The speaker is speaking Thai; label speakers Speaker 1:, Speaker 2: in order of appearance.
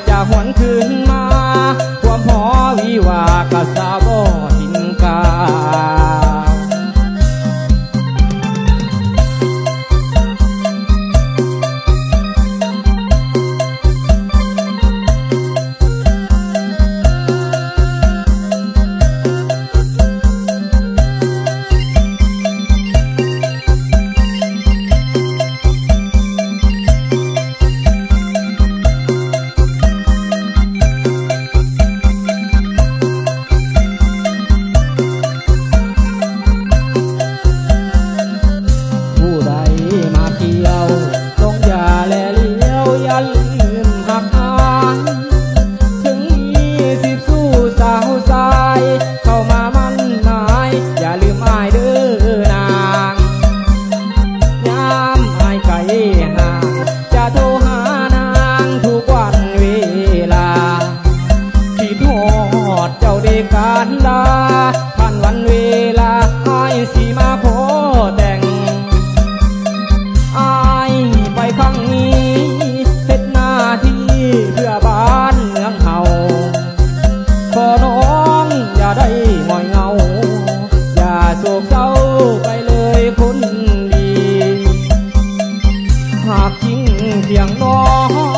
Speaker 1: จะหวนคืนมาความหอวิวากะสาบ่หินกาเข้ามามั่นหมายอย่าลืมอ้ายเด้อนางยามอ้ายไกลห่างจะโทรหานางทุกวันเวลาคิดฮอดเจ้าเด็กการลาผ่านวันเวลาอ้ายสิมาขอแต่งอ้ายไปครั้งนี้เฮ็ดหน้าที่เพื่อบ้านเมืองเฮาขอน้องอย่าได้หงอยเงาอย่าโศกเศร้าไปเลยคนดีหากจริงเพียงน้อง